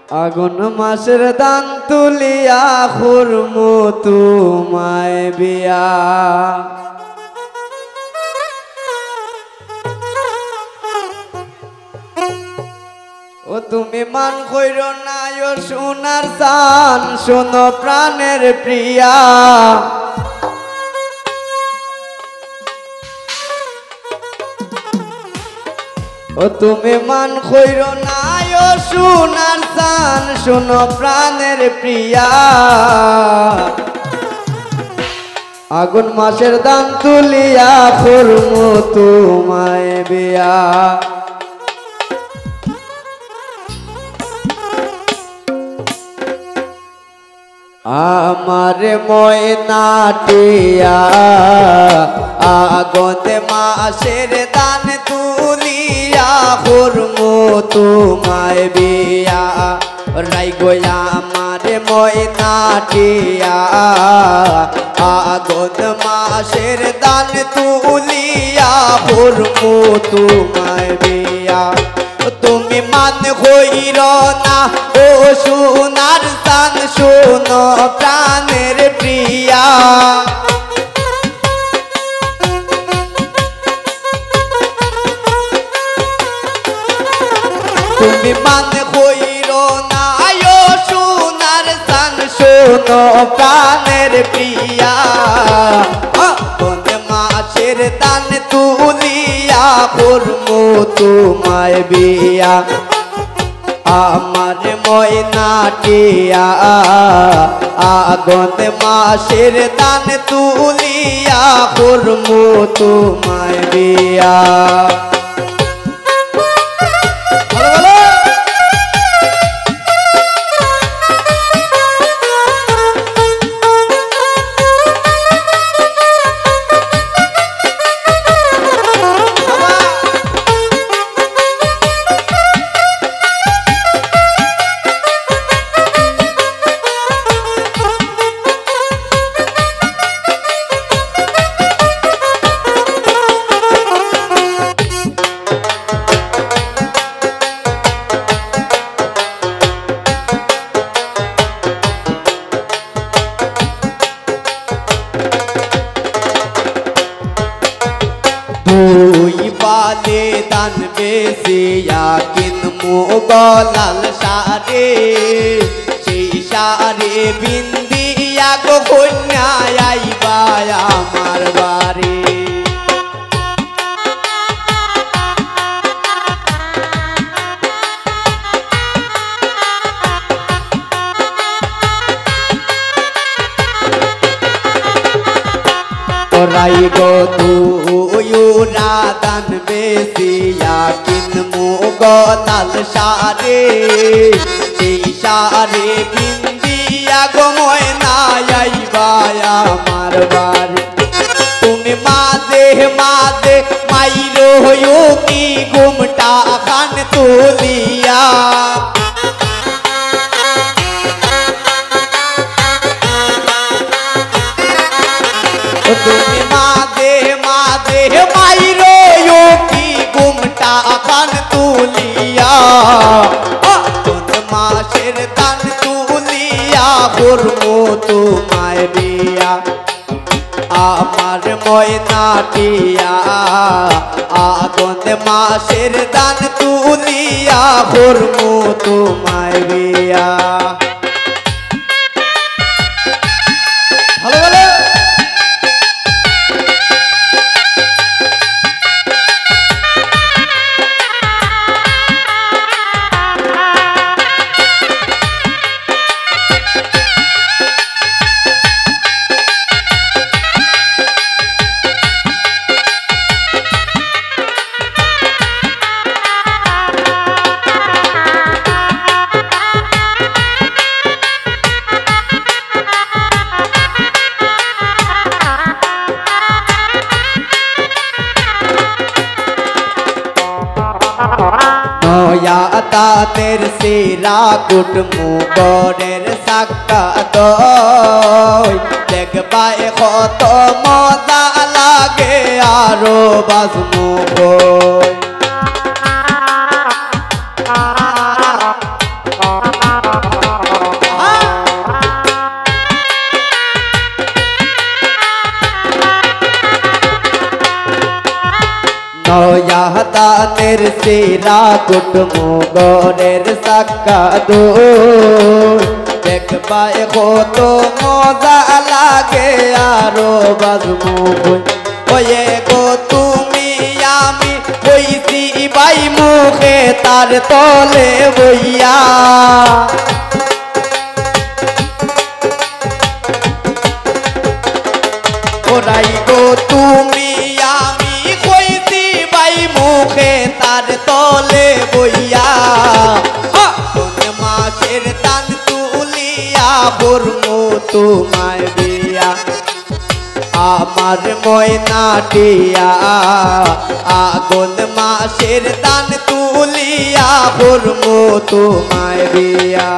আগুন মাসের দান তুলিয়া খুরমু তোমায় বিয়া ও তুমি মান কইর না ও সোনার চান শোনো প্রাণের প্রিয়া ও তুমি মান কইর না ও সোনার চান শোনো প্রাণের প্রিয়া আগুন মাসের দান তুলিয়া খুরমু তোমায় বিয়া আমার ময়নাটিয়া আগতে মাসের দান তুলিয়া খুরমু তোমায় বিয়া রাই গোয়া আমার ময়নাটিয়া আগত মাসের দান তুলিয়া খুরমু তোমায় বিয়া তুমি মান হইর না ও সোনার চান শোনো প্রাণের প্রিয়া তুমি মান হইর না ও সোনার চান শোনো প্রাণের প্রিয়া মাসের দান তুলিয়া খুরমু তোমায় বিয়া আমার ময়নাটিয়া আগত মাসের দান তুলিয়া খুরমু তোমায় বিয়া দুই বালে দান বেশিয়া কিনমু গলাল সারে সেই সারে বিন্দিয়া গো কন্যা আইবা আমার বাড়ি রাই গো তুরা দান বেশিয়া কিনমু গলাল সারে সেই সারে বিন্দিয়া গো ময়না আইবা আমার বাড়ি তুমি মাঝে মাঝে মাইরো হইও কি ঘুমটা খান তুলিয়া তুমি মাঝে মাঝে মাইরো কি ঘুমটা খান তুলিয়া মাসের দান তুলিয়া খুরমু তোমায় বিয়া আমার ময়নাটিয়া আগত মাসের দান তুলিয়া খুরমু তোমায় বিয়া ভালো ভালো নয়া তাদের সেরা কুটমু গড়ের সাক্ষাৎ দেখবাই কত মজা লাগে আরো বাজমু তানের সেরা কুটুমু গরের সাক্কা দোল দেখবায় কত মজা লাগে আরো বাজমু বই ওয়ে গো তুমি আমি কইছি বাই মুখে তার তলে বইয়া ওরাই গো তুমি আমি কইছি বাই মুখে তার তলে বইয়া কোন মাসের দান তুলিয়া বরমু তোমায় বিয়া আমার ময়নাটিয়া আগুন মাসের দান তুলিয়া বরমু তোমায় বিয়া